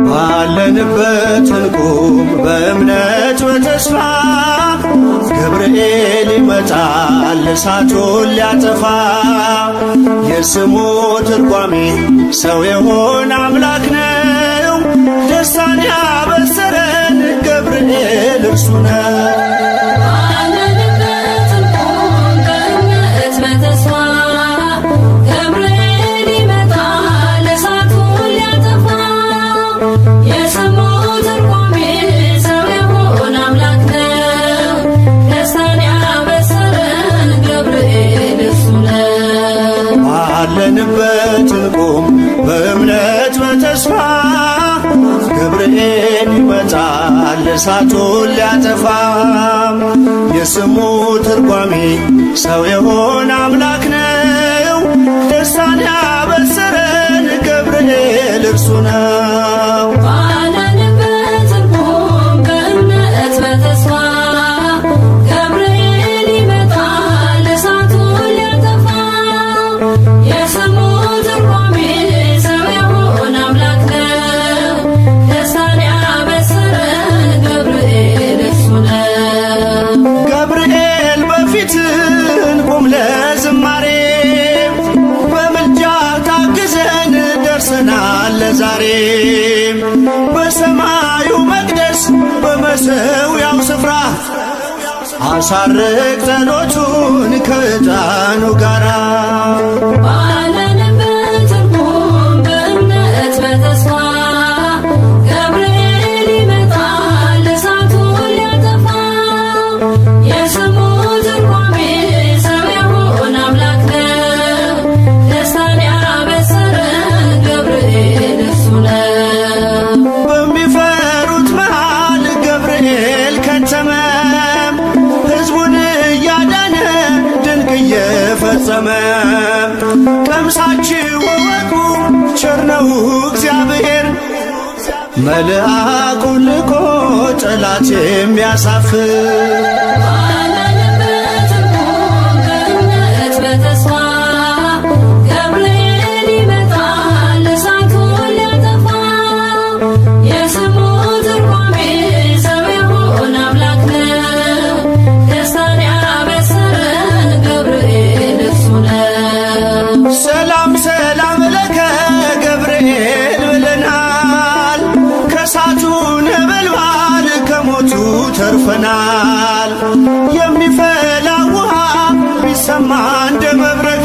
ባለንበት እንቁም በእምነት በተስፋ ገብርኤል ይመጣል እሳቱን ሊያጠፋ። የስሙ ትርጓሜ ሰው የሆነ አምላክ ነው። ደስታን ያበሰረን ገብርኤል እርሱ ነው። ባለንበት እንቁም በእምነት በተስፋ ገብርኤል ይመጣል እሳቱን ሊያጠፋ። የስሙ ትርጓሜ ሰው የሆነ አምላክ ነው። ደስታን ያበሰረን ገብርኤል እርሱ ነው። ባለንበት እንቁም በእምነት በተስፋ ገብርኤል ይመጣል እሳቱን ሊያጠፋ። የስሙ ትርጓሜ ሰው የሆነ አምላክ ነው። ደስታን ያበሰረን ገብርኤል እርሱ ነው። ገብርኤል በፊት እንቁም ለዝማሬ በምልጃ ታግዘን ደርሰናል ለዛሬ። በሰማዩ መቅደስ በመሠዊያው ስፍራ አሳርግ ጸሎቱን ከዕጣኑ ጋራ። ባለንበት እንቁም በእምነት በተስፋ ገብርኤል ይመጣል እሳቱን ሊያጠፋ። የስሙ ትርጓሜ ሰው የሆነ አምላክ ነው። ደስታን ያበሰረን ገብርኤል እርሱ ነው። በሚፈሩት መሃል ገብርኤል ከተመ ሕዝቡን እያዳነ ድንቅ እየፈጸመ። ቀምሳችሁ እወቁ ቸር ነው እግዚአብሔር መልአኩን ልኮ ጠላት የሚያሳፍር። ባለንበት እንቁም በእምነት በተስፋ ገብርኤል ይመጣል እሳቱን ሊያጠፋ። የስሙ ትርጓሜ ሰው የሆነ አምላክ ነው። ደስታን ያበሰረን ገብርኤል እርሱ ነው። ሰላም ሰላም ለከ ገብርኤል ብለናል። ከእሳቱ ነበልባል ከሞቱ ተርፈናል። የሚፈላ ውሃ ቢሰማ እንደ መብረቅ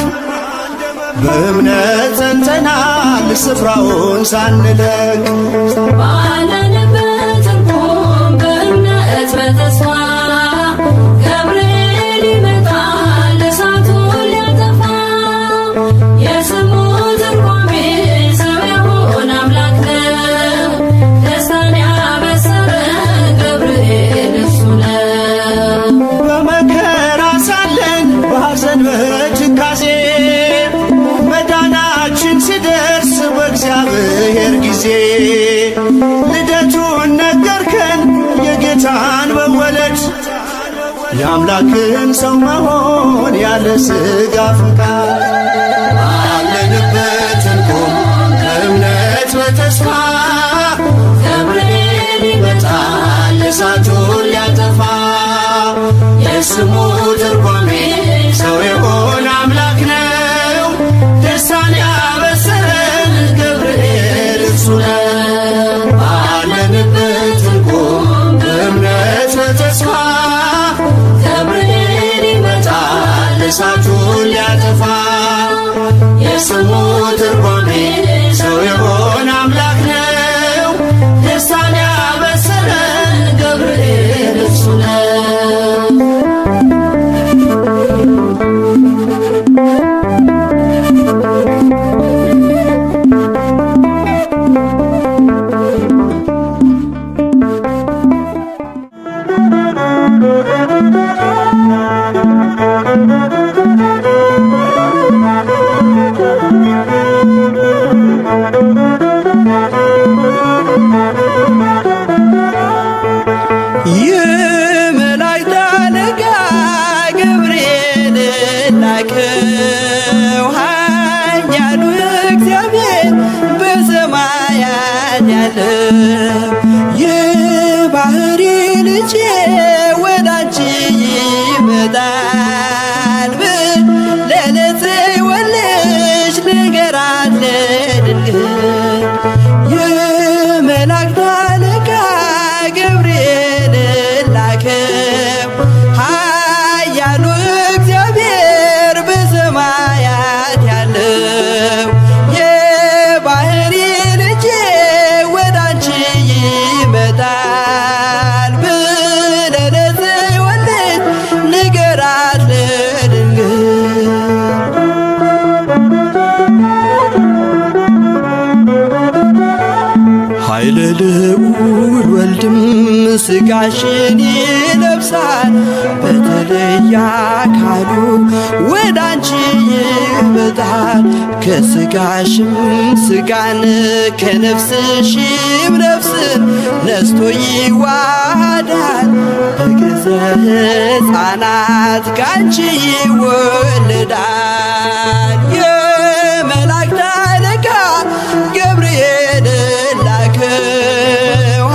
በእምነት ጸንተናል ስፍራውን ሳንለቅ። ባለንበት እንቁም በእምነት በተስፋ ገብርኤል ይመጣል እሳቱን ሊያጠፋ። የስሙ ትርጓሜ ሰው የሆነ አምላክ ነው። ደስታን ያበሰረን ገብርኤል እርሱ ነው። በመከራ ሳለን በሐዘን በትካዜ መዳናችን ሲደርስ በእግዚአብሔር ጊዜ ልደቱን ነገርከን የጌታን መወለድ የአምላክን ሰው መሆን ያለ ሥጋ ፈቃድ። ባለንበት እንቁም በእምነት በተስፋ ገብርኤል ይመጣል እሳቱን ሊያጠፋ። የስሙ ትርጓሜ ሰው የሆነ አምላክ ነው። ደስታን ያበሰረን ገብርኤል እርሱ ነው። ባለንበት እንቁም በእምነት በተስፋ ገብርኤል ይመጣል እሳቱን ሊያጠፋ። የስሙ ትርጓሜ ሰው የሆነ አምላክ ነው። ደስታን ያበሰረን ገብርኤል እርሱ ነው። የመላእክት አለቃ ገብርኤል ላከው ኃያሉ እግዚአብሔር በሰማያት ያለው የባህሪ ልጄ ወዳንቺ ይመጣል ብለህ ለጽዮን ልጅ ንገራት ለድንግል የመላእክት አለቃ ገብርኤል ላከው ኃያሉ እግዚአብሔር በሰማያት ያለው የባህሪ ልጄ ወዳንቺ ይመጣል ብለህ ለጽዮን ልጅ ንገራት ለድንግል ኃይለ ልዑል ወልድም ሥጋሽን ይለብሳል በተለየ አካሉ ወዳንቺ ይመጣል ከሥጋሽም ሥጋን ከነፍስሽም ነፍስን ነስቶ ይዋሃዳል በግዘ ሕፃናት ካንቺ ይወለዳል የመላእክት አለቃ ገብርኤል ላከው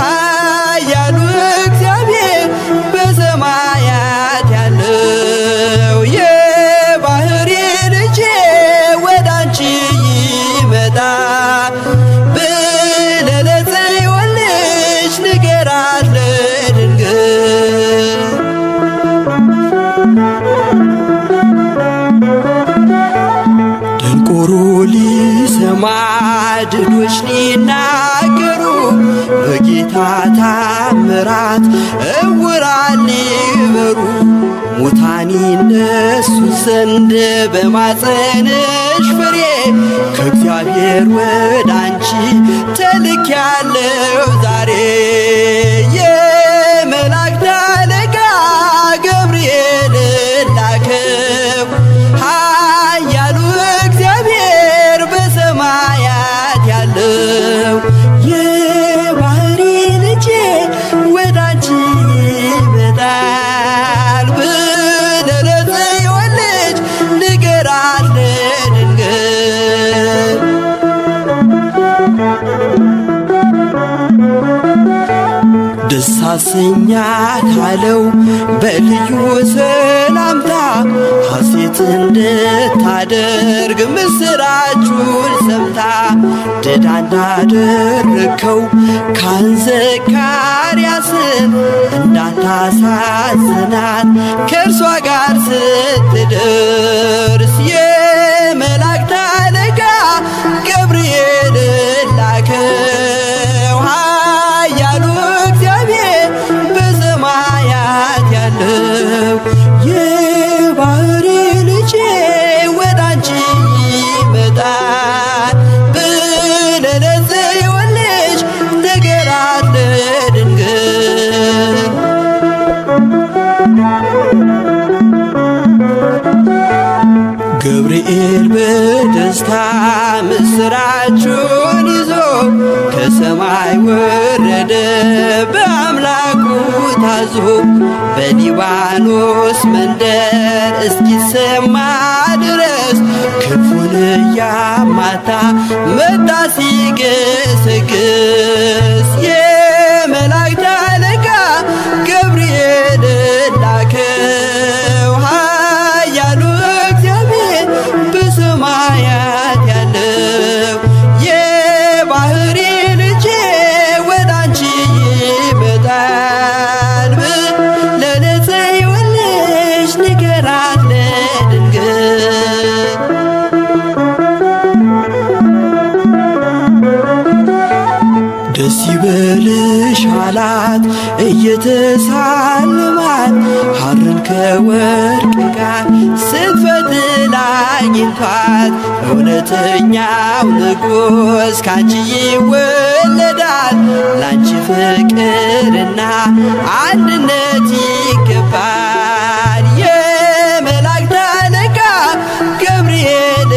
ኃያሉ እግዚአብሔር በሰማያት ያለው የባህሪ ልጄ ወዳንቺ ይመጣል ብለህ ለጽዮን ልጅ ንገራት ለድንግል ደንቆሮ ሊሰማ ድዶች ሊናገሩ በጌታ ታምራት ዕውራን ሊበሩ ሙታን ይነሱ ዘንድ በማፀንሽ ፍሬ ከእግዚአብሔር ወዳንቺ ተልኬያለሁ ዛሬ የመላእክት አለቃ ገብርኤል ላከው ኃያሉ እግዚአብሔር በሰማያት ያለው የባህሪ ልጄ ወዳንቺ ይመጣል ብለህ ለጽዮን ልጅ ንገራት ለድንግል ደስ አሰኛት አለው በልዩ ሰላምታ ሐሴት እንድታደርግ ምስራቹን ሰምታ ድዳ እንዳደረከው ካህን ዘካርያስን እንዳታሳዝናት ከእርሷ ጋር ስትደርስ የመላእክት አለቃ ገብርኤል ላከው ኃያሉ እግዚአብሔር በሰማያት ያለው የባህሪ ልጄ ወዳንቺ ይመጣል ብለህ ለጽዮን ልጅ ንገራት ለድንግል ገብርኤል በደስታ ምስራቹን ይዞ ከሰማይ ወረደ በአምላኩ ታዞ በሊባኖስ መንደር እስኪሰማ ድረስ ክፉን እያማታ መጣ ሲገሰግስ የመላእክት አለቃ ገብርኤል ላከው ኃያሉ እግዚአብሔር በሰማያት ያለው የባህሪ ልጄ ወዳንቺ ይመጣል ብለህ ለጽዮን ልጅ ንገራት ለድንግል ደስ ይበልሽ አላት እየተሳለማት ሐርን ከወርቅ ጋር ስትፈትል አግኝቷት እውነተኛው ንጉሥ ካንቺ ይወለዳል ላንቺ ፍቅርና አንድነት ይገባል የመላእክት አለቃ ገብርኤል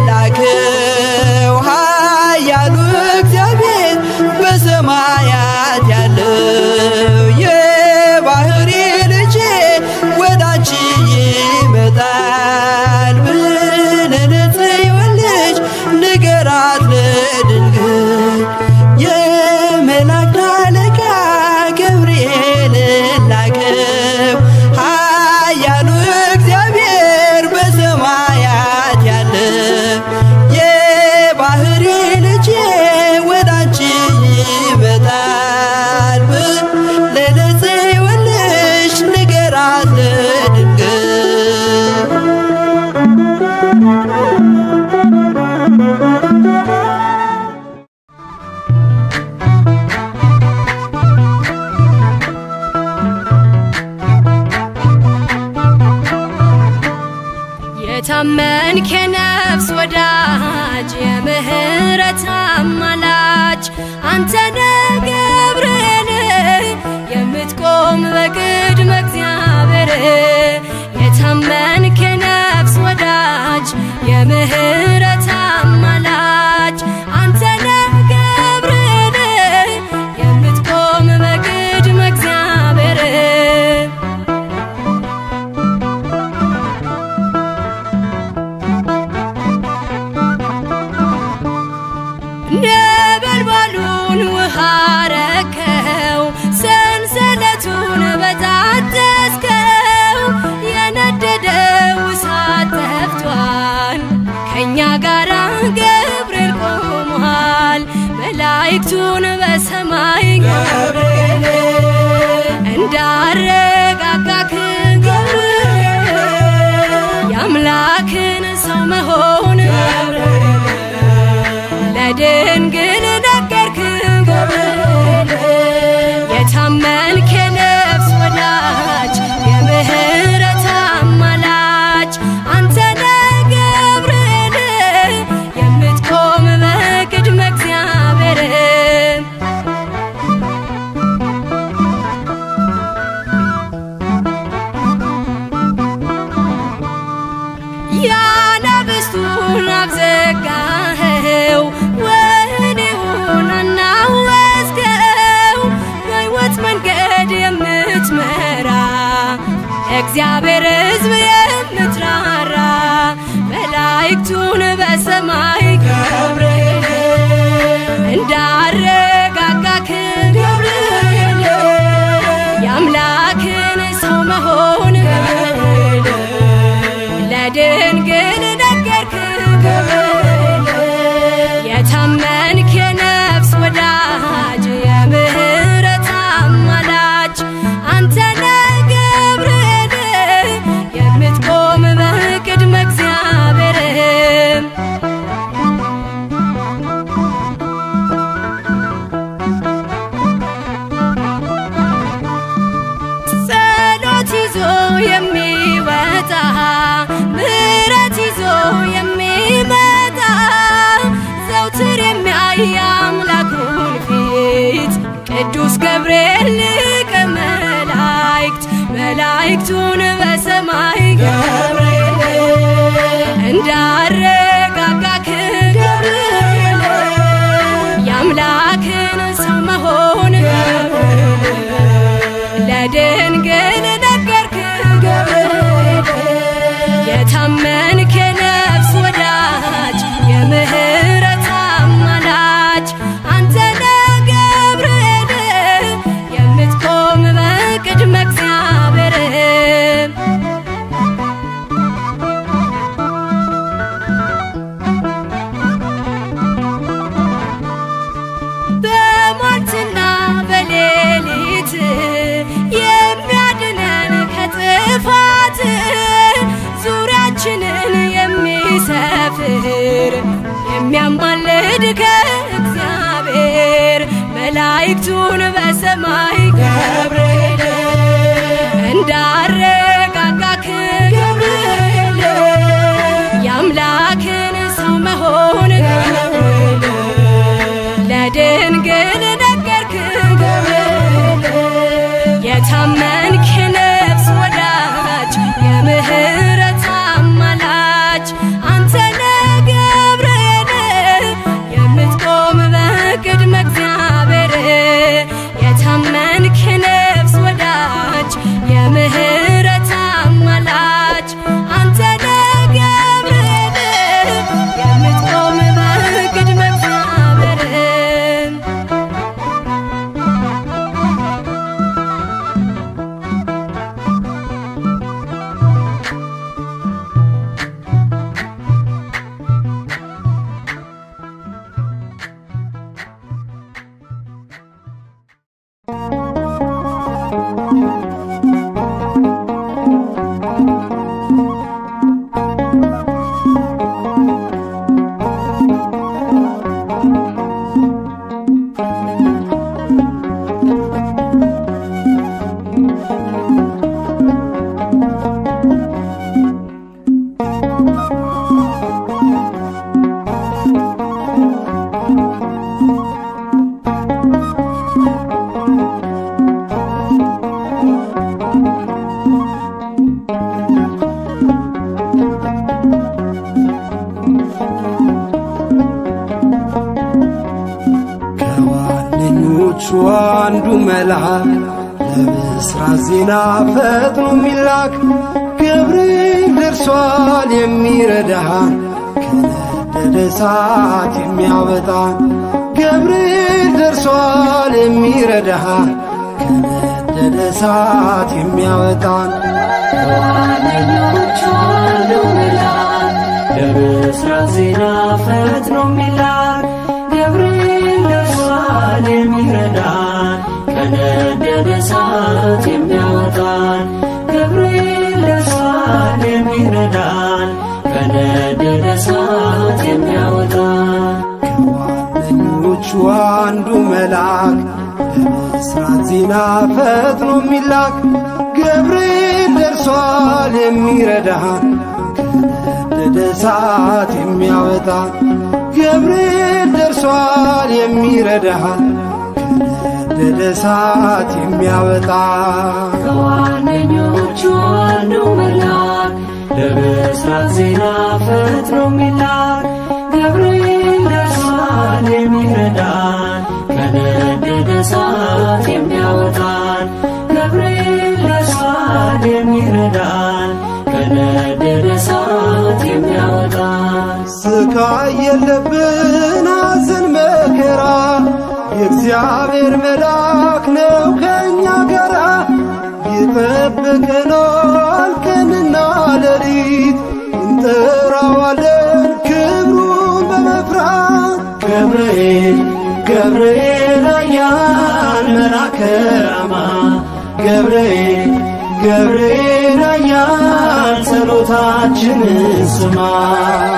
ላከው ኃያሉ እግዚአብሔር በሰማያ የታመንክ የነፍስ ወዳጅ የምህረት አማላጅ አንተ ነህ ገብርኤል የምትቆም በቅድመ እግዚአብሔር የታመንክ የነፍስ ወዳጅ የምህረት አማላጅ አንተ ነህ ገብርኤል የምትቆም በቅድመ እግዚአብሔር ነበልባሉን ውሃ ረከው ሰንሰለቱን በጣጠስከው የነደደው እሳት ጠፍቷል ከእኛ ጋራ ገብርኤል ቆሟል መላእክቱን በሰማይ ገብርኤል እንዳረጋጋክ ገብርኤል የአምላክን ሰው መሆን ለድንግል ነገርክ ገብርኤል የታመንክ የነፍስ ወዳጅ የምህረት አማላጅ አንተ ነህ ገብርኤል የምትቆም በቅድመ እግዚአብሔር ያናብስቱን አፍ ዘጋኸው ወህኒውን አናወጽከው በሕይወት መንገድ የምትመራ እግዚአብሔር ሕዝብ የምትራራ መላእክቱን በሰማይ ገብርኤል እንዳረጋጋክ ገብርኤል የአምላክን ሰው መሆን ለድንግል ነገርክ ገብርኤል የታመንክ የነፍስ ወዳጅ የምህረት አማላጅ አንተ ነህ ገብርኤል የምትቆም በቅድመ እግዚአብሔር ጸሎት ይዞ የሚወጣ ምሕረት ይዞ የሚመጣ ዘውትር የሚያይ አምላኩን ፊት ቅዱስ ገብርኤል ሊቀ መላእክት መላእክቱን በሰማይ ገብርኤል እንዳረጋጋክ ገብርኤል የአምላክን ሰው መሆን ለድንግል ነገርክ ገብርኤል የታመንክ የነፍስ ወዳጅ የምህረት አማላጅ አንተ ነህ ገብርኤል የምትቆም በቅድመ እግዚአብሔር በሟርትና በሌሊት የሚያድነን ከጥፋት ዙሪያችንን የሚሰፍር የሚያማልድ ከእግዚአብሔር መላእክቱን በሰማይ ገብርኤል እንዳረጋጋክ ገብርኤል የአምላክን ሰው መሆን ለድንግል ነገርክ ገብርኤል የታመንክ የነፍስ ወዳጅ የምህረት አማላጅ አንተ ነህ ገብርኤል የምትቆም በቅድመ እግዚአብሔር የታመንክ የነፍስ ወዳጅ የምህረት ጓደኞቹ አንዱ መልአክ ለብስራት ዜና ፈጥኖ የሚላክ ገብርኤል ደርሷል የሚረዳን ከነደደ እሳት የሚያወጣን ገብርኤል ደርሷል የሚረዳን ከነደደ እሳት የሚያወጣን ከዋነኞቹ አንዱ መልአክ ለብስራት ዜና ፈጥኖ የሚላክ ገብርኤል ደርሷል የሚረዳን ከነደደ እሳት የሚያወጣን ገብርኤል ደርሷል የሚረዳን ከነደደ እሳት የሚያወጣን ከዋነኞቹ አንዱ መልአክ ለብስራት ዜና ፈጥኖ የሚላክ ገብርኤል ደርሷል የሚረዳን ከነደደ እሳት የሚያወጣን ገብርኤል ደርሷል የሚረዳን ከነደደ እሳት የሚያወጣን ከዋነኞቹ አንዱ መልአክ ለብስራት ዜና ፈጥኖ የሚላክ ገብርኤል ደርሷል የሚረዳን ከነደደ እሳት የሚያወጣን ገብርኤል ደርሷል የሚረዳን ከነደደ እሳት የሚያወጣን ስቃይ የለብን ሐዘን መከራ የእግዚአብሔር መልአክ ነው ከእኛ ጋራ ይጠብቀናል ቀንና ሌሊት እንጠራዋለን ክብሩን በመፍራት ገብርኤል ገብርኤል ኃያል መልአከ ራማ ገብርኤል ገብርኤል ኃያል ጸሎታችንን ስማ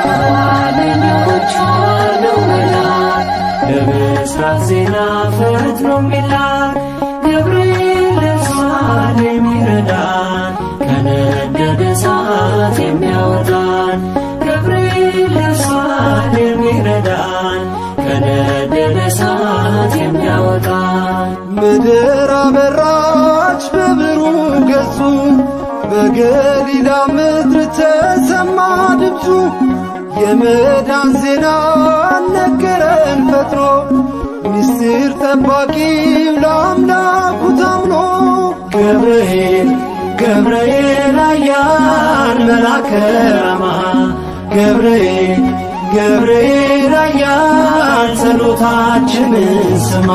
ከዋነኞቹ አንዱ መልአክ ለብስራት ዜና ፈጥኖ የሚላክ ገብርኤል ደርሷል የሚረዳን ከነደደ እሳት የሚያወጣን ገብርኤል ደርሷል የሚረዳን ከነደደ እሳት የሚያወጣን ምድር አበራች በብሩህ ገጹ በገሊላ ምድር ተሰማ ድምፁ የመዳን ዜና ነገረን ፈጥኖ ምስጢር ጠባቂው ለአምላኩ ታምኖ ገብርኤል ገብርኤል ኃያል መልአከ ራማ ገብርኤል ገብርኤል ኃያል ጸሎታችንን ስማ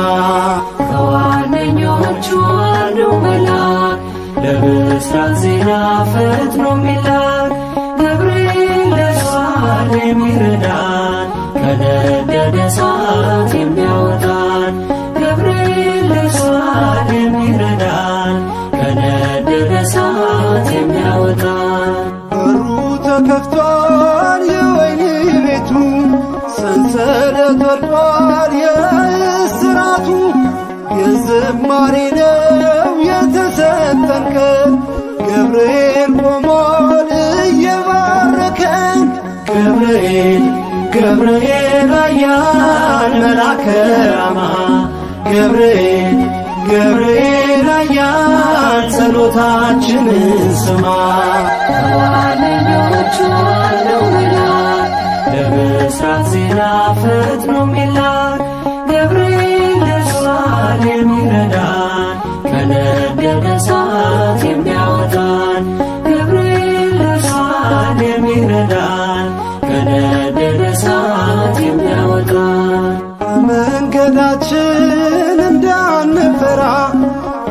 ከዋነኞቹ አንዱ መልአክ ለብስራት ዜና ፈጥኖ የሚላክ ገብርኤል ደርሷል የሚረዳን ከነደደ እሳት የሚያወጣን ገብርኤል ደርሷል የሚረዳን ከነደደ እሳት የሚያወጣን በሩ ተከፍቷል የወህኒ ቤቱ ሰንሰለት ወድቋል የእስራቱ የዝማሬ ነው የተሰጠን ቀን ገብርኤል ቆሟል እየባረከን ገብርኤል ገብርኤል ኃያል መልአከ ራማ ገብርኤል ገብርኤል ኃያል ጸሎታችንን ስማ ከዋነኞቹ አንዱ መልአክ ለብስራት ዜና ፈጥኖ የሚላክ ገብርኤል ደርሷል የሚረዳን ከነደደ እሳት የሚያወጣን ገብርኤል ደርሷል የሚረዳን ከነደደ እሳት የሚያወጣን መንገዳችን እንዳንፈራ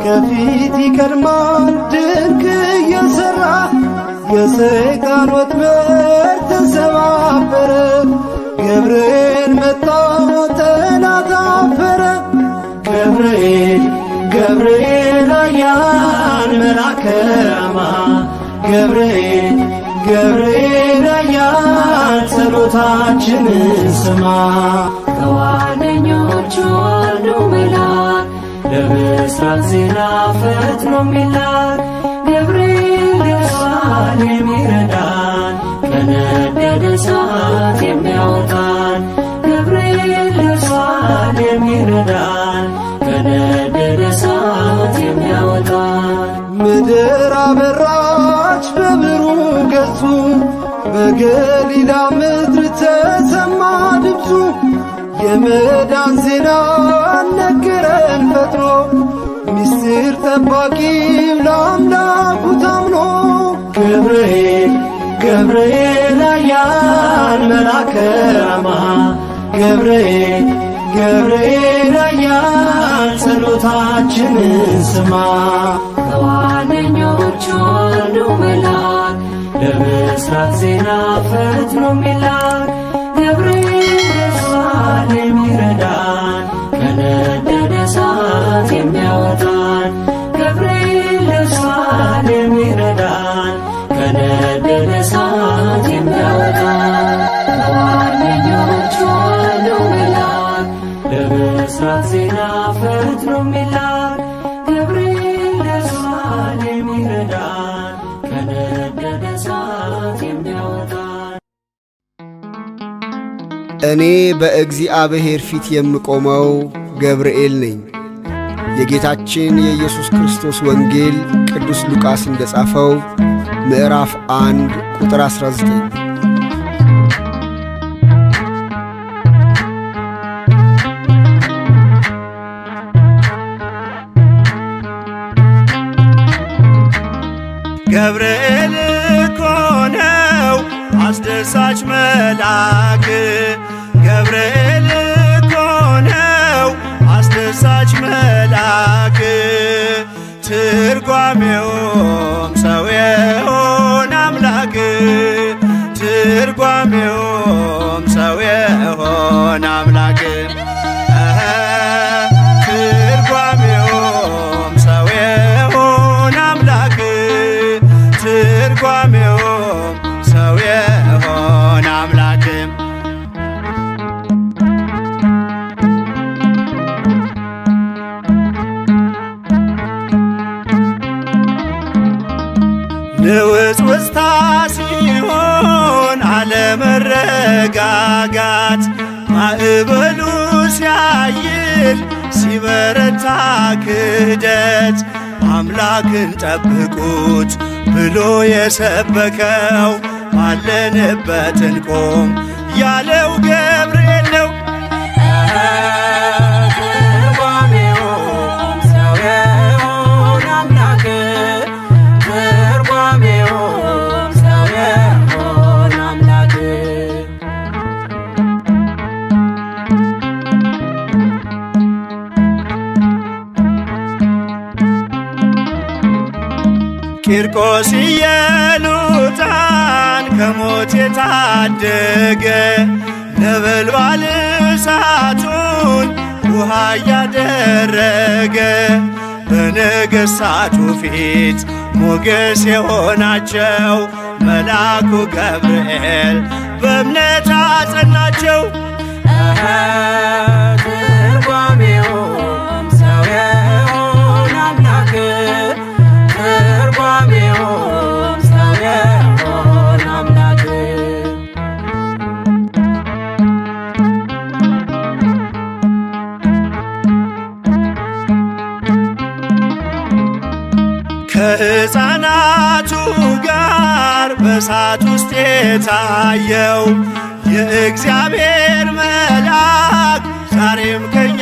ከፊት ይቀድማል ድንቅ እየሠራ የሰይጣን ወጥመድ ተሰባበረ ገብርኤል መጣ ጠላት አፈረ ገብርኤል ገብርኤል ኃያል መልአከ ራማ ገብርኤል ገብርኤል ኃያል ጸሎታችንን ስማ ከዋነኞቹ አንዱ መልአክ ለብስራት ዜና ፈጥኖ የሚላክ ገብርኤል ደርሷል የሚረዳን ከነደደ እሳት የሚያወጣን ገብርኤል ደርሷል የሚረዳን ከነደደ እሳት የሚያወጣን ምድር አበራች በብሩህ ገጹ በገሊላ ምድር ተሰማ ድምፁ የመዳን ዜና ነገረን ፈጥኖ ምስጢር ጠባቂው ለአምላኩ ታምኖ ገብርኤል ገብርኤል ኃያል መልአከ ራማ ገብርኤል ገብርኤል ኃያል ጸሎታችንን ስማ ከዋነኞቹ አንዱ መልአክ ለምሥራቅ ዜና ፈጥኖ የሚላክ ገብርኤል ደርሷል የሚረዳን ከነደደ እሳት የሚያወጣን ገብርኤል ደርሷል የሚረዳን ከነደደ እሳት የሚያወጣን ከዋነኞቹ አንዱ መልአክ ለምሥራቅ ዜና ፈጥኖ የሚላክ ገብርኤል ደርሷል የሚረዳን ከነደደ እሳት የሚያወጣን። እኔ በእግዚአብሔር ፊት የምቆመው ገብርኤል ነኝ። የጌታችን የኢየሱስ ክርስቶስ ወንጌል ቅዱስ ሉቃስ እንደጻፈው ምዕራፍ 1 ቁጥር 19። ገብርኤል እኮ ነው አስደሳች መልአክ ገብርኤል እኮ ነው አስደሳች መልአክ ትርጓሜውም ሰው የሆነ አምላክ ትርጓሜውም ሰው የሆነ አምላክ ትርጓሜውም ሰው የሆነ አምላክ ትርጓሜውም ሰው የሆነ አምላክ ንውጽውጽታ ሲሆን አለመረጋጋት ማዕበሉ ሲያይል ሲበረታ ክህደት አምላክን ጠብቁት ብሎ የሰበከው ባለንበት እንቆም ያለው ገብርኤል ነው። ትርጓሜውም ሰው የሆነ አምላክ ትርጓሜውም ሰው የሆነ አምላክ ቂርቆስ ኢየሉጣን ከሞት የታደገ ነበልባል እሳቱን ውሃ እያደረገ በነገሥታቱ ፊት ሞገስ የሆናቸው መልአኩ ገብርኤል በእምነት አጸናቸው። ትርጓሜውም ሰው የሆነ አምላክ ትርጓሜውም ሰው የሆነ አምላክ ከሕፃናቱ ጋር በእሳት ውስጥ የታየው የእግዚአብሔር መልአክ ዛሬም ከኛ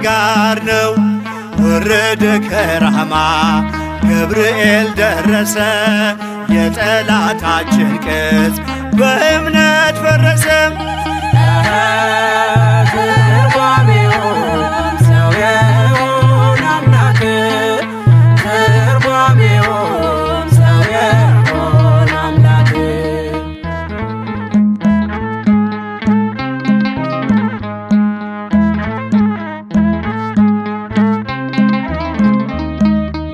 ጋር ነው። ወረደ ከራማ ገብርኤል ደረሰ የጠላታችን ቅጽ በእምነት ፈረሰ። ትርጓሜውም ሰው የሆነ አምላክ ትርጓሜውም ሰው የሆነ አምላክ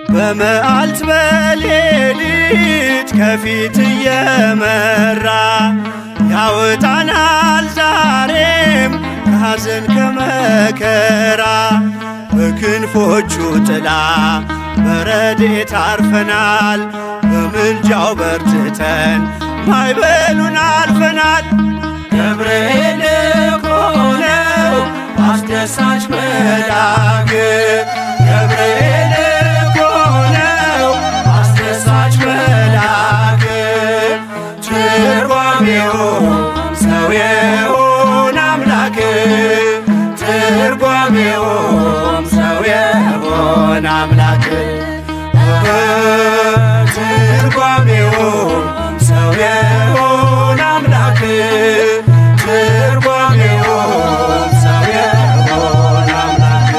በመዓልት በሌሊት ከፊት እየመራ ያወጣናል ዛሬም ከሐዘን ከመከራ በክንፎቹ ጥላ በረድኤት አርፈናል በምልጃው በርትተን ማዕበሉን አልፈናል። ገብርኤል እኮ ነው አስደሳች መልአክ ገብርኤል እኮ ነው አስደሳች መልአክ ትርጓሜው ሰው የሆነ አምላክ አምላክ ትርጓሜው ሰው የሆነ አምላክ ትርጓሜው ሰው የሆነ አምላክ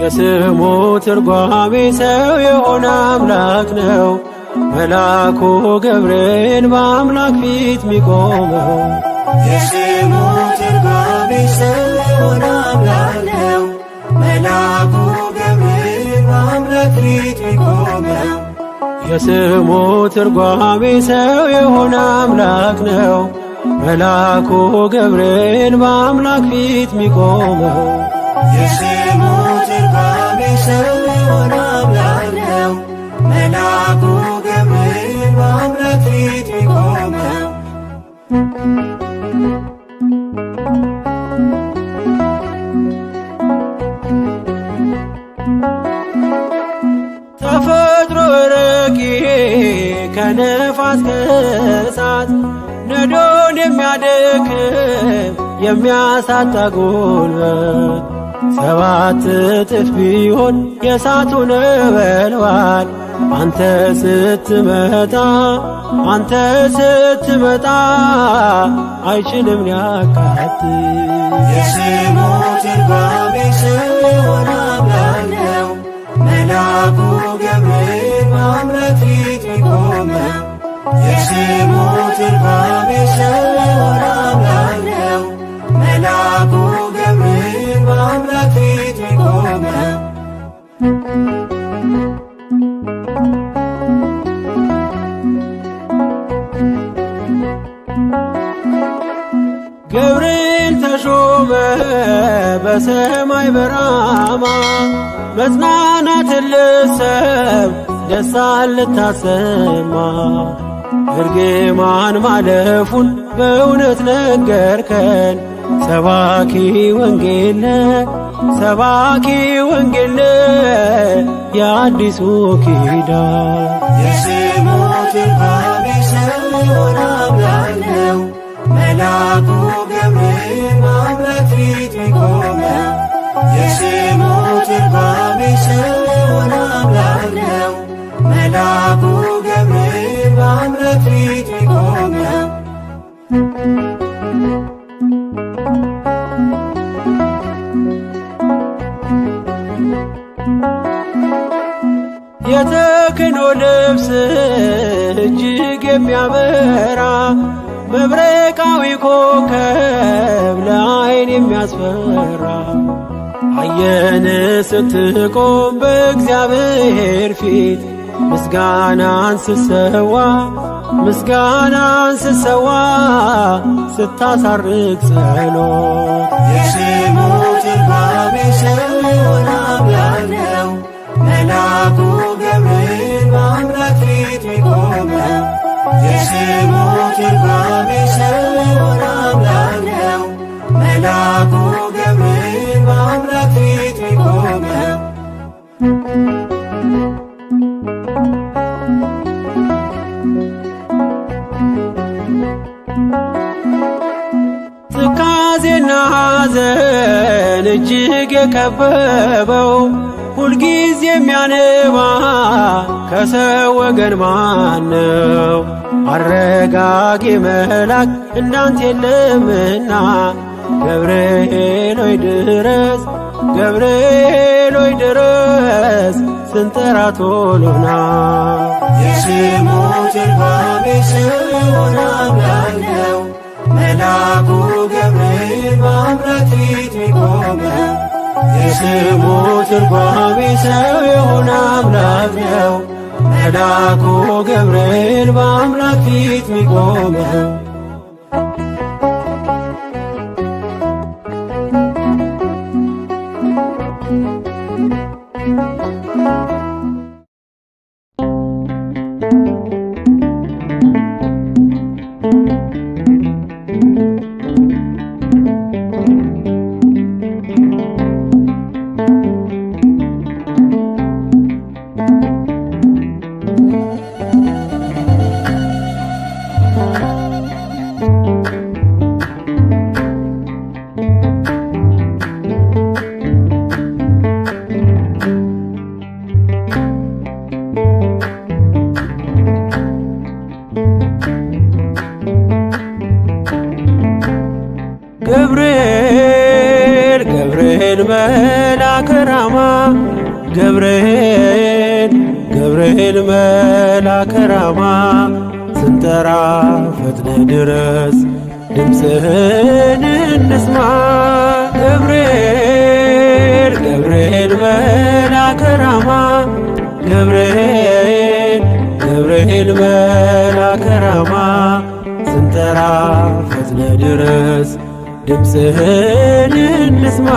የስሙ ትርጓሜ ሰው የሆነ አምላክ ነው። መልአኩ ገብርኤል በአምላክ ፊት ሚቆመው የስሙ ትርጓሜ ሰው የሆነ አምላክ ነው። መልአኩ ገብርኤል በአምላክ ፊት ሚቆመው የስሙ ትርጓሜ ሰው የሆነ አምላክ ነው። መልአኩ ገብርኤል በአምላክ ፊት ሚቆመው የስሙ ትርጓሜ ሰው የሆነ አምላክ ነው። መልአኩ ገብርኤል በአምላክ ፊት ሚቆመው ተፈጥሮ ረቂቅ ከነፋስ ከእሳት ነዶን የሚያደክም የሚያሳጣ ጉልበት 7 እጥፍ ቢሆን የእሳቱ ነበልባል አንተ ስትመጣ አይችልም ሊያቃጥል የስሙ ትርጓሜ ሰው የሆነ አምላክ ነው። መልአኩ ገብርኤል በአምላክ ፊት ሚቆመው የስሙ ትርጓሜ ሰው የሆነ አምላክ ነው። መልአኩ ገብርኤል በአምላክ ፊት ሚቆመው ገብርኤል ተሾመ በሰማይ በራማ መጽናናትን ልትሰብ ደስታን ልታሰማ እርግማን ማለፉን በእውነት ነገርከን ሰባኪ ወንጌል የአዲሱ ኪዳን የስሙ ትርጓሜ ሰው የሆነ አምላክ ነው። መልአኩ ገብርኤል በአምላክ ፊት ሚቆመው የስሙ ትርጓሜ ሰው የሆነ አምላክ ነው። መልአኩ ገብርኤል በአምላክ ፊት ሚቆመው የተክህኖ ልብስ እጅግ የሚያበራ መብረቃዊ ኮከብ ለዓይን የሚያስፈራ አየን ስትቆም በእግዚአብሔር ፊት ምስጋናን ስሰዋ ስታሳርግ ጸሎት የስሙ ትርጓሜ ሰው የሆነ አምላክ ነው። መልአኩ ገብርኤል በአምላክ ፊት ሚቆመው የስሙ ትርጓሜ ሰው የሆነ አምላክ ነው። መልአኩ ገብርኤል በአምላክ ፊት ሚቆመው ትካዜና ሐዘን እጅግ የከበበው ሁልጊዜ የሚያነባ ከሰው ወገን ማነው? አረጋጊ መልአክ እንዳንተ የለምና ገብርኤል ሆይ ድረስ ስንጠራ ቶሎና የስሙ ትርጓሜ ሰው የሆነ አምላክ ነው። መልአኩ ገብርኤል በአምላክ ፊት ሚቆመው የስሙ ትርጓሜ ሰው የሆነ አምላክ ነው። መልአኩ ገብርኤል በአምላክ ፊት ሚቆመው ገብርኤል ገብርኤል መልአከ ራማ ገብርኤል ገብርኤል መልአከ ራማ ስንጠራ ፈጥነ ድረስ ድምፅህን እንስማ ገብርኤል ገብርኤል መልአከ ራማ ገብርኤል ገብርኤል መልአከ ራማ ስንጠራ ፈጥነ ድረስ ድምፅህን እንስማ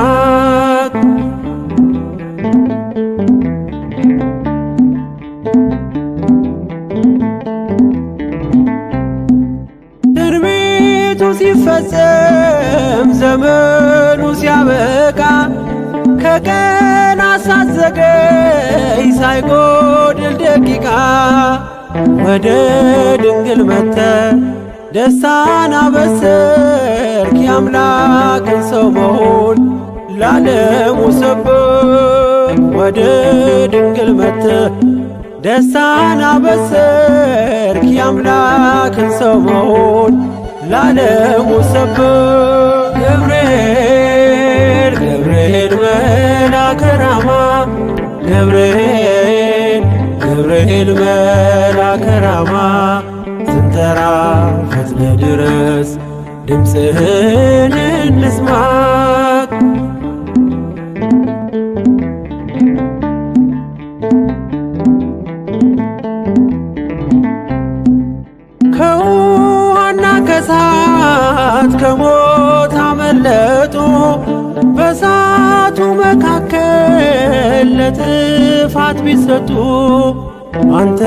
ትንቢቱ ሲፈጸም ዘመኑ ሲያበቃ ከቀን አሳዘገይ ሳይጎድል ደቂቃ ወደ ድንግል መጥተ ደስታን አበሰርክ የአምላክን ሰው መሆን ለዓለሙ ሰብክ ወደ ድንግል መጥተ ደስታን አበሰርክ የአምላክን ሰው መሆን ለዓለሙ ሰብክ ገብርኤል ገብርኤል መልአከ ራማ ገብርኤል ገብርኤል መልአከ ራማ ስንጠራ ፈጥነ ድረስ ድምፅህን እንስማ ከውሃና ከእሳት ከሞት አመለጡ በእሳቱ መካከል ለጥፋት ቢሰጡ አንተ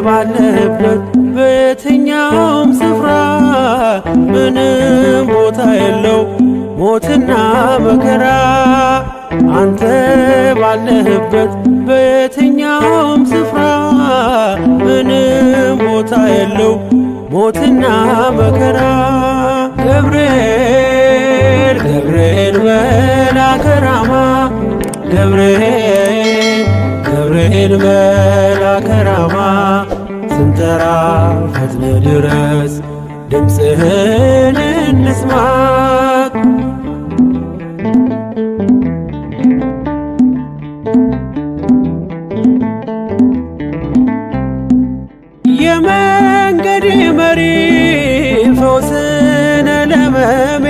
ባለህበት በየትኛውም ስፍራ ምንም ቦታ የለው ሞትና መከራ አንተ ባለህበት በየትኛውም ስፍራ ምንም ቦታ የለው ሞትና መከራ ገብርኤል ገብርኤል መልአከ ራማ ገብርኤል ገብርኤል መልአከ ራማ ስንጠራ ፈጥነ ድረስ ድምፅህን እንስማ የመንገዴ መሪ ፈውስነ ለሕመሜ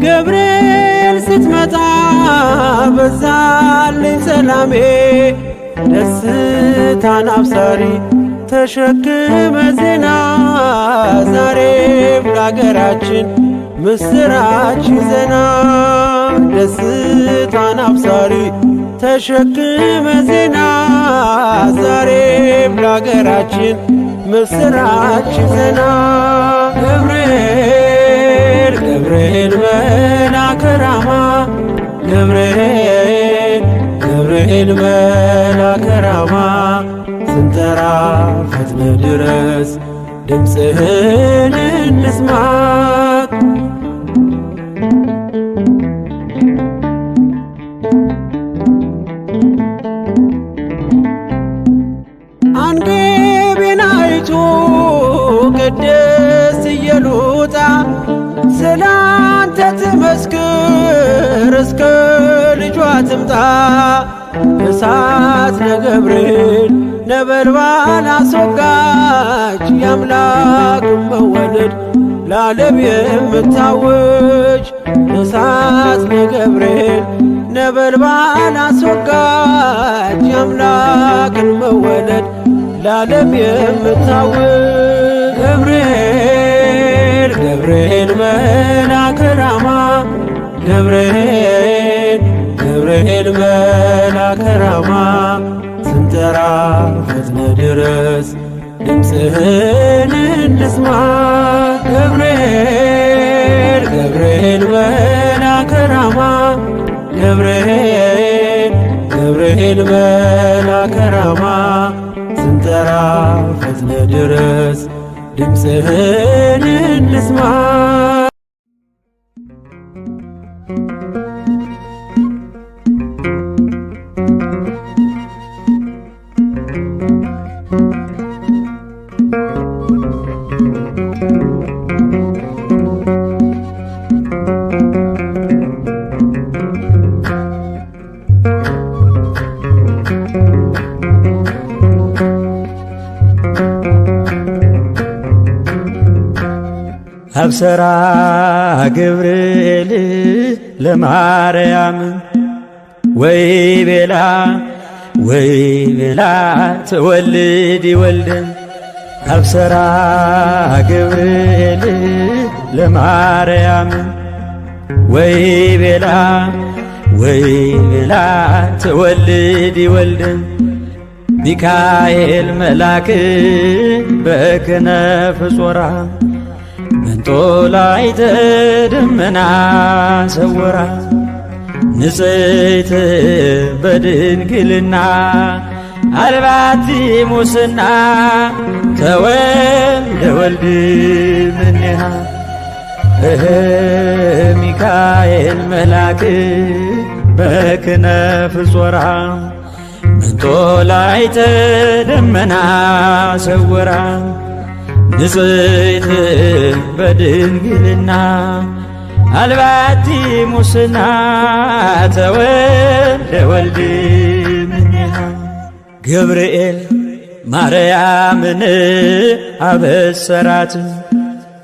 ገብርኤል ስትመጣ በዛልኝ ሰላሜ ደስታን አብሳሪ ተሸክመ ዜና ዛሬም ለአገራችን ምስራች ይዘና ደስታን አብሳሪ ተሸክመ ዜና ዛሬም ለአገራችን ምስራች ይዘና ገብርኤል ገብርኤል መልአከ ራማ ገብርኤል ገብርኤል መልአከ ራማ ስንጠራ ፈጥነ ድረስ ድምፅህን እንስማ አንገቤን አይቶ ቅድስት ኢየሉጣ ስላንተ ትመስክር እስከ ልጇ ትምጣ እሳት ነገብርኤል ነበልባል አስወጋች የአምላክን መወለድ ለዓለም የምታውጅ እሳት ነገብርኤል ነበልባል አስወጋች የአምላክን መወለድ ለዓለም የምታውጅ ገብርኤል ገብርኤል መልአከ ራማ ገብርኤል ገብርኤል መልአከ ራማ ስንጠራ ፈጥነ ድረስ ድምፅህን እንስማ ገብርኤል ገብርኤል መልአከ ራማ ገብርኤል ገብርኤል መልአከ ራማ ስንጠራ ፈጥነ ድረስ ድምፅህን እንስማ አብሰራ ገብርኤል ለማርያም ወይ ቤላ ትወልድ ይወልድን አብሰራ ገብርኤል ለማርያም ወይ ቤላ ትወልድ ይወልድን ሚካኤል መልአክ በክነፍ ጾራ መንጦላዕተ ደመና ሰወራ ንጽሕት በድንግልና አልባቲ ሙስና ተወልደ ወልድ እምኔሃ ሚካኤል መልአክ በክነፍ ጾራ መንጦላዕተ ደመና ሰወራ ንጽሕት በድንግልና አልባቲ ሙስና ተወልደ ወልድ እምኔሃ ገብርኤል ማርያምን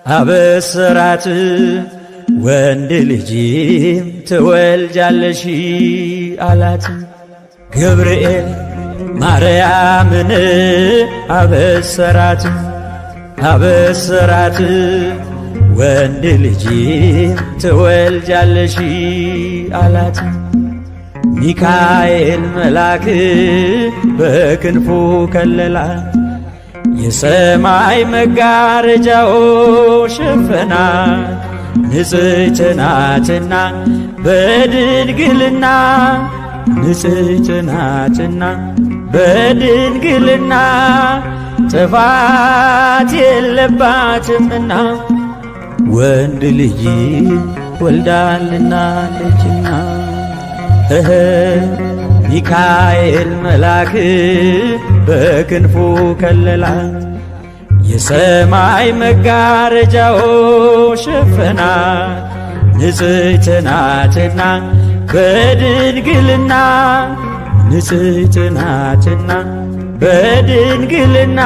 አበሰራት ወንድ ልጅም ትወልጃለሽ አላት ገብርኤል ማርያምን አበሰራት ወንድ ልጅም ትወልጃለሽ አላት ሚካኤል መልአክ በክንፉ ከለላት የሰማይ መጋረጃው ሸፈናት ንጽሕት ናትና በድንግልና ጥፋት የለባትምና ወንድ ልጅ ወልዳልናለችና ሚካኤል መልአክ በክንፉ ከለላት የሰማይ መጋረጃው ሸፈናት ንጽሕት ናትና በድንግልና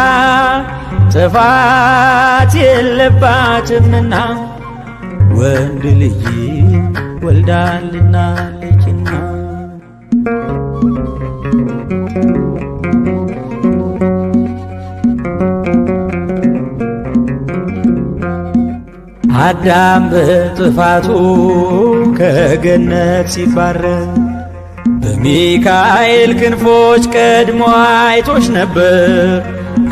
ጥፋት የለባትምና ወንድ ልጅ ወልዳልናለችና አዳም በጥፋቱ ከገነት ሲባረር በሚካኤል ክንፎች ቀድሞ አይቶሽ ነበር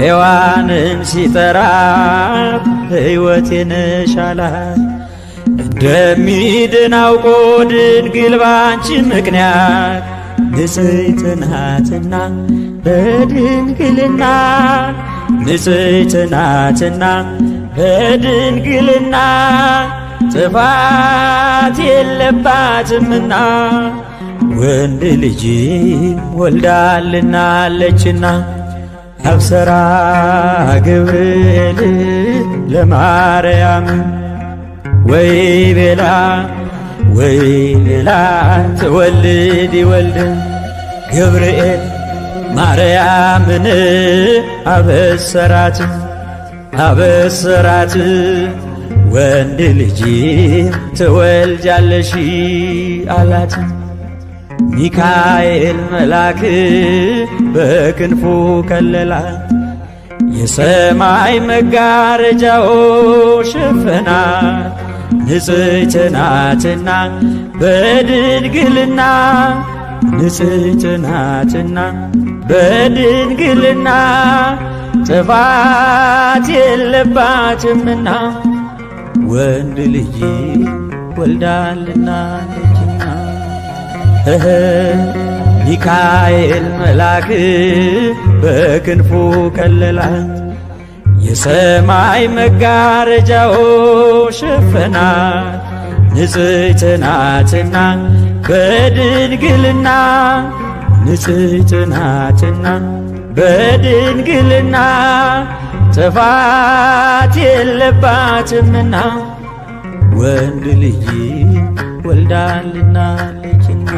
ሔዋንን ሲጠራት ሕይወቴ ነሽ አላት እንደሚድን አውቆ ድንግል ባንቺ ምክንያት ንጽሕት ናትና በድንግልና ጥፋት የለባትምና ወንድ ልጅ ወልዳልናለችና አብሰራ ገብርኤል ለማርያም ወይ ቤላ ትወልድ ይወልድን ገብርኤል ማርያምን አበሰራት ወንድ ልጅ ትወልጃለሽ አላት ሚካኤል መልአክ በክንፉ ከለላት የሰማይ መጋረጃው ሸፈናት ንጽሕት ናትና በድንግልና ጥፋት የለባትምና ወንድ ልጅ ወልዳልናለችና ሚካኤል መልአክ በክንፉ ከለላት የሰማይ መጋረጃው ሸፈናት ንጽሕት ናትና በድንግልና ጥፋት የለባትምና ወንድ ልጅ ወልዳልናለችና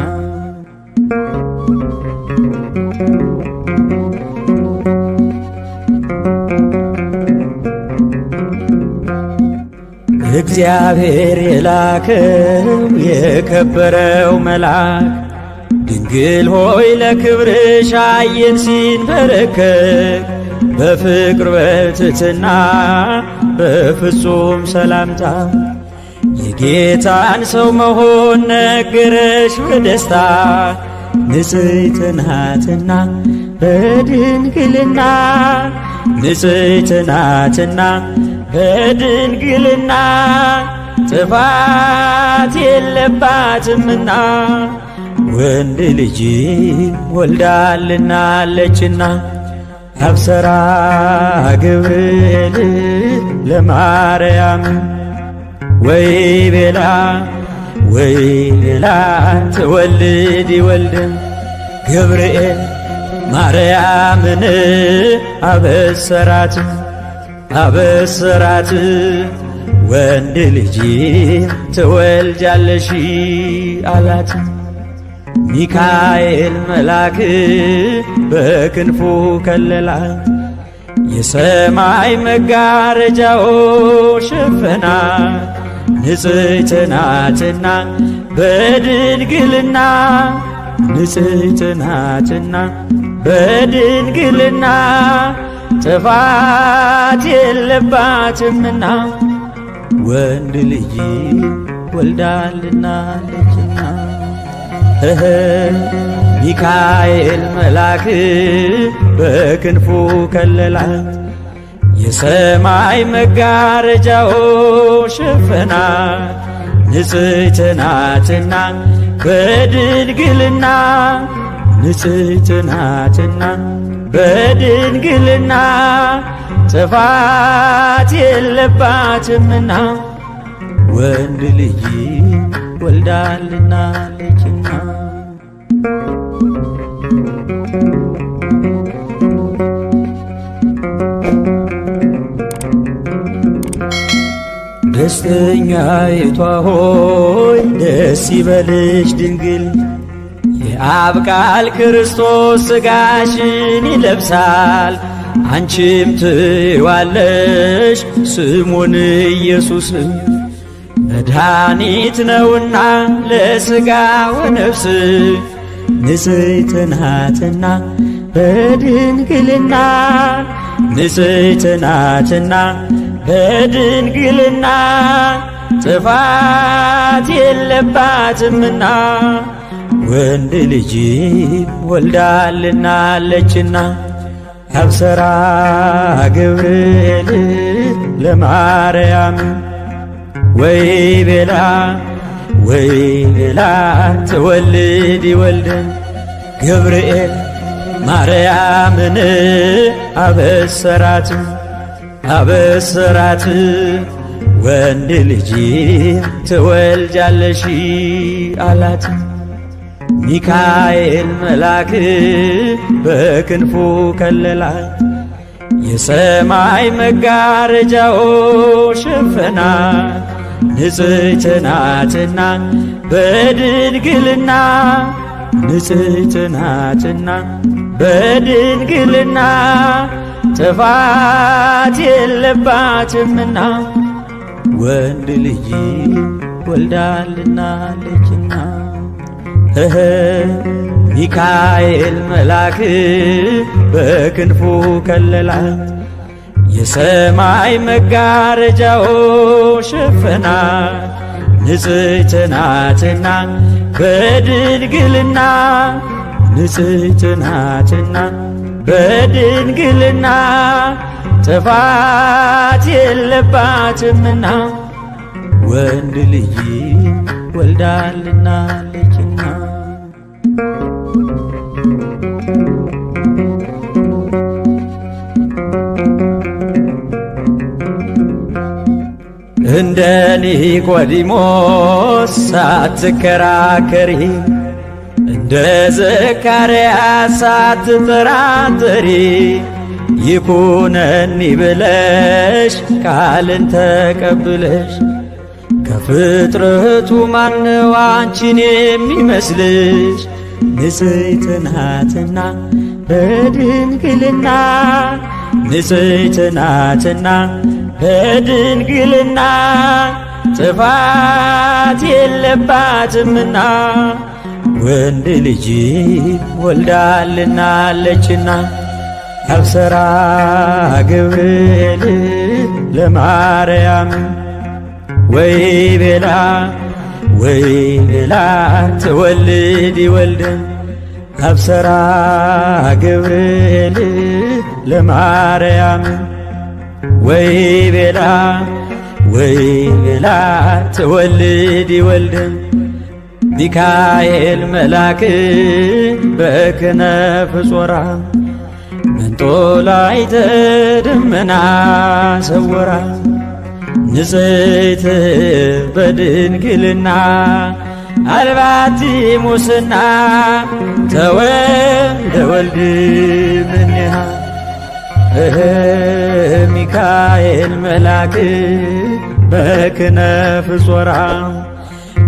እግዚአብሔር የላከው የከበረው መልአክ ድንግል ሆይ ለክብርሽ አየን ሲንበረከክ በፍቅር በትሕትና በፍጹም ሰላምታ የጌታን ሰው መሆን ነገረሽ በደስታ ንጽሕት ናትና በድንግልና ንጽሕት ናትና በድንግልና ጥፋት የለባትምና ወንድ ልጅ ወልዳልናለችና አብሰራ ገብርኤል ለማርያም ወይ ቤላ ትወልድ ይወልድን ገብርኤል ማርያምን አበሰራት ወንድ ልጅ ትወልጃለሽ አላት። ሚካኤል መልአክ በክንፉ ከለላት የሰማይ መጋረጃው ሸፈናት ንጽሕት ናትና በድንግልና ንጽሕት ናትና በድንግልና ጥፋት የለባትምና ወንድ ልጅ ወልዳልናለችና ሚካኤል መልአክ በክንፉ ከለላት የሰማይ መጋረጃው ሸፈናት ንጽሕት ናትና በድንግልና ንጽሕት ናትና በድንግልና ጥፋት የለባትምና ወንድ ልጅ ወልዳልናለችና ደስተኛይቷ ሆይ ደስ ይበልሽ ድንግል የአብ ቃል ክርስቶስ ሥጋሽን ይለብሳል አንቺም ትይዋለሽ ስሙን ኢየሱስ መድኃኒት ነውና ለሥጋ ወነፍስ ንጽሕት ናትና በድንግልና ንጽሕት ናትና በድንግልና ጥፋት የለባትምና ወንድ ልጅ ወልዳልናለችና አብሰራ ገብርኤል ለማርያም ወይ ቤላ ትወልድ ይወልድን ገብርኤል ማርያምን አበሰራት ወንድ ልጅ ትወልጃለሽ አላት። ሚካኤል መልአክ በክንፉ ከለላት የሰማይ መጋረጃው ሸፈናት ንጽሕት ናትና በድንግልና ንጽሕት ናትና በድንግልና ጥፋት የለባትምና ወንድ ልጅ ወልዳልናለችና ሚካኤል መልአክ በክንፉ ከለላት የሰማይ መጋረጃው ሸፈናት ንጽሕት ናትና በድንግልና ንጽሕት ናትና በድንግልና ጥፋት የለባትምና ወንድ ልጅ ወልዳልናለችና እንደ ኒቆዲሞስ ሳትከራከሪ እንደ ዘካርያስ ሳትጠራጠሪ ይኩነኒ ብለሽ ቃልን ተቀብለሽ ከፍጥረቱ ማነው አንቺን የሚመስልሽ? ንጽሕት ናትና በድንግልና ንጽሕት ናትና በድንግልና ጥፋት የለባትምና ወንድ ልጅ ወልዳልናለችና አብሰራ ገብርኤል ለማርያም ወይ ቤላ ትወልድ ወልደ አብሰራ ገብርኤል ለማርያም ወይ ቤላ ትወልድ ወልደ ሚካኤል መልአክ በክነፍ ጾራ መንጦላዕተ ደመና ሰወራ ንጽሕት በድንግልና አልባቲ ሙስና ተወልደ ወልድ እምኔሃ ሚካኤል መልአክ በክነፍ ጾራ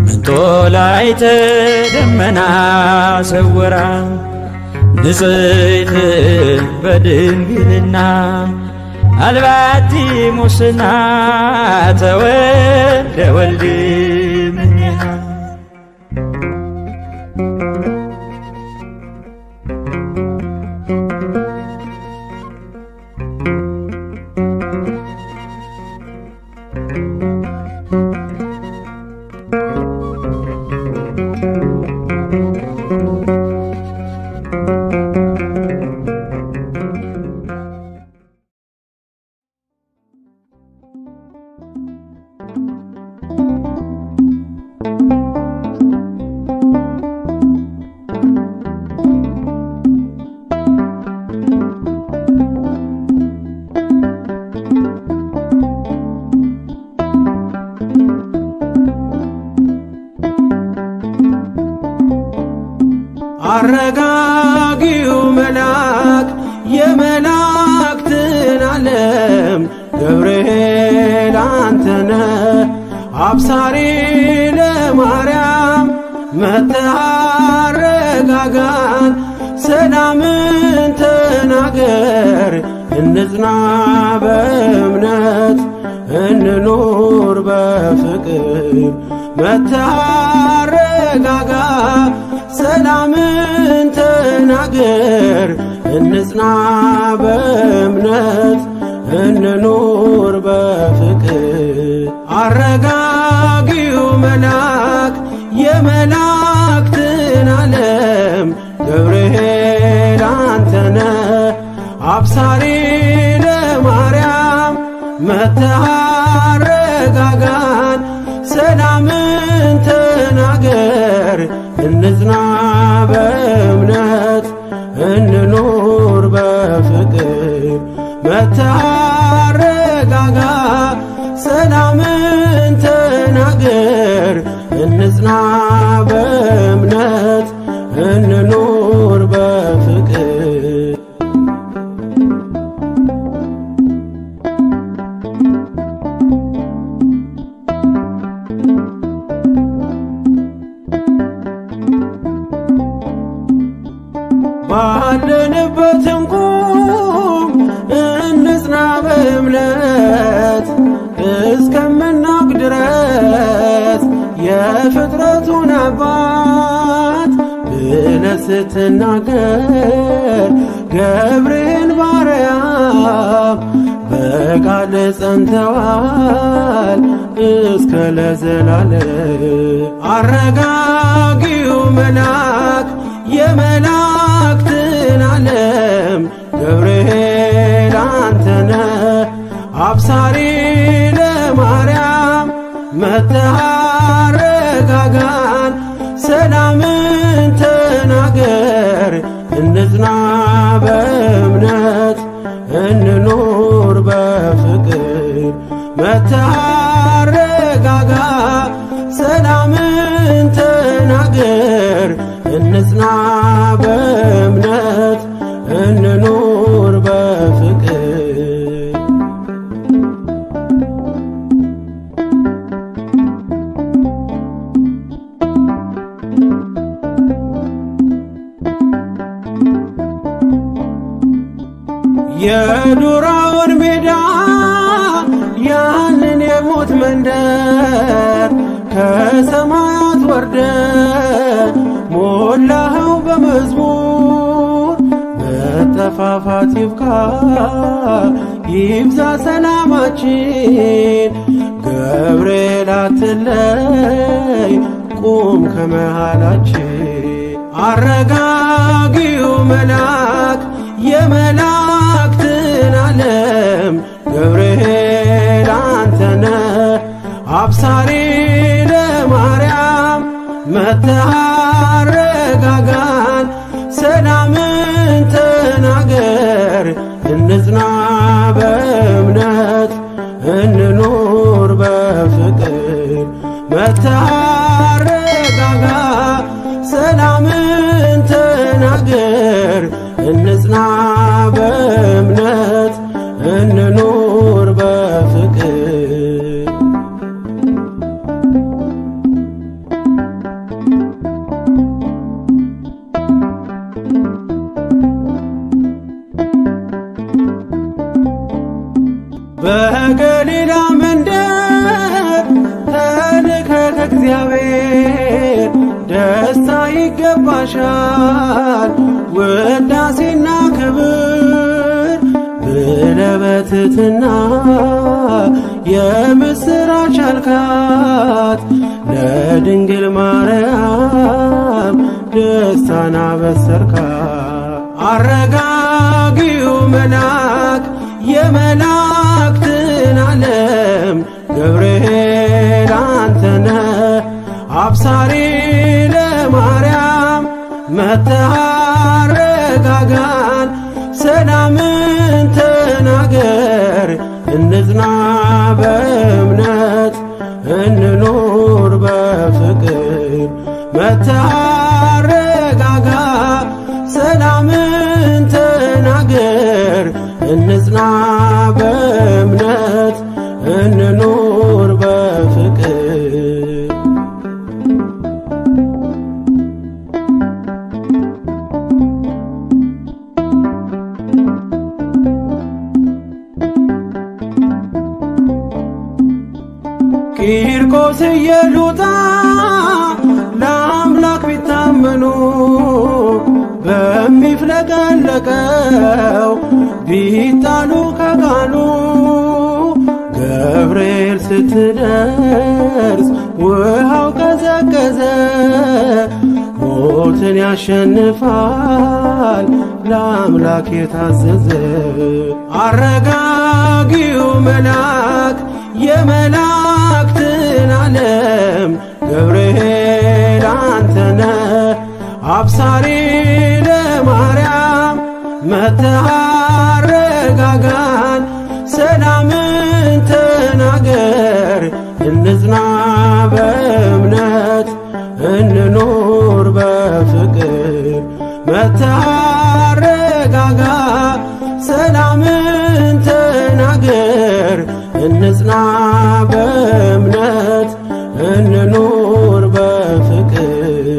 መንጦላዕተ ደመና ሰወራ ንጽሕት በድንግልና አልባቲ ሙስና ተወልደ ወልድ እምኔሃ አረጋጊው መልአክ የመላእክትን ዓለም ገብርኤል አንተነ አብሳሪ ለማርያም መጥተህ አረጋጋን ሰላምን ተናገር እንጽና በእምነት እንኑር በፍቅር መጥተህ አረጋጋ ሰላምን ተናገር እንጽና በእምነት እንኑር በፍቅር አረጋጊው መልአክ የመላእክትን ዓለም ገብርኤል አንተነ አብሳሪ ለማርያም መጥተህ አረጋጋን ሰላምን ተናገር እንጽና በእምነት እንኑር በፍቅር መጥተህ አረጋጋ ሰላምን ተናገር እንጽና በእምነት እንኑር በፍቅር ባለንበት እንቁም እንጽና በእምነት እስከምናውቅ ድረስ የፍጥረቱን አባት ብለህ ስትናገር ገብርኤል ባርያም በቃል ጸንተዋል እስከ ለዘላለም አረጋጊው መልአክ የመላእክትን ዓለም ገብርኤል አንተነ አብሳሪ ለማርያም መጥተህ አረጋጋን ሰላምን ተናገር እንጽና በእምነት እንኑር በፍቅር መጥተህ አረጋጋ ሰላምን ተናገር እንጽና በእምነት እንኑር በፍቅር የዱራውን ሜዳ ያንን የሞት መንደር ከሰማያት ወርደ ሞላኸው በመዝሙር። መጠፋፋት ይብቃ ይብዛ ሰላማችን፣ ገብርኤል አትለይ ቁም ከመሃላችን። አረጋጊው መልአክ የመላእክትን ዓለም ገብርኤል አንተነ አብሳሪ ለማርያም መጥተህ አረጋጋን። ሰላምን ተናገር እንጽና በእምነት እንኑር በፍቅር። መጥተህ አረጋጋ ሰላምን ተናገር እንጽና በእምነት እንኑር በፍቅር። በገሊላ መንደር ተልከ ከእግዚአብሔር ደስታ ይገባሻል ውዳሴና ክብር ብለህ በትሕትና የምስራች አልካት። ለድንግል ማርያም ደስታን አበሰርካት። አረጋጊው መልአክ የመላእክትን ዓለም ገብርኤል አንተነ አብሳሪ ለማርያም መጥተህ አረጋጋን። ሰላምን ተናገር እንጽና በእምነት እንኑር በፍቅር። መጥተህ አረጋጋ ሰላምን ተናገር እንጽና በእምነት እንኑር በፍቅር። ቂርቆስ ኢየሉጣ ለአምላክ ቢታመኑ በሚፍለቀለቀው ቢጣሉ ከቃሉ ገብርኤል ስትደርስ ውሃው ቀዘቀዘ። ሞትን ያሸንፋል ለአምላክ የታዘዘ። አረጋጊው መልአክ የመላእክትን ዓለም ገብርኤል አንተነ አብሳሪ ለማርያም መጥተህ አረጋጋን። ሰላምን ተናገር እንጽና በእምነት እንኑር በፍቅር። መጥተህ አረጋጋ ሰላምን ተናገር እንጽና በእምነት እንኑር በፍቅር።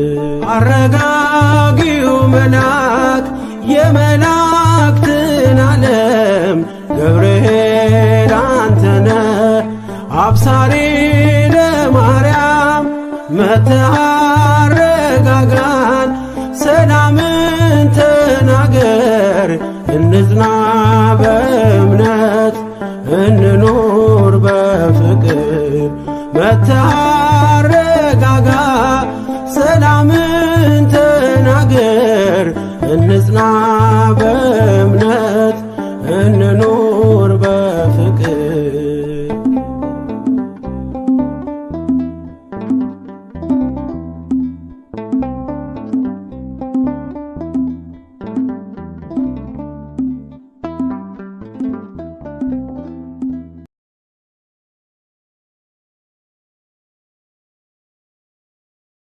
አረጋጊው መልአክ የመላእክትን ዓለም ገብርኤል አንተነ አብሳሪ ለማርያም መጥተህ አረጋጋን። ሰላምን ተናገር እንጽና በእምነት እንኑር በፍቅር። መጥተህ አረጋጋ ሰላምን ተናገር እንጽና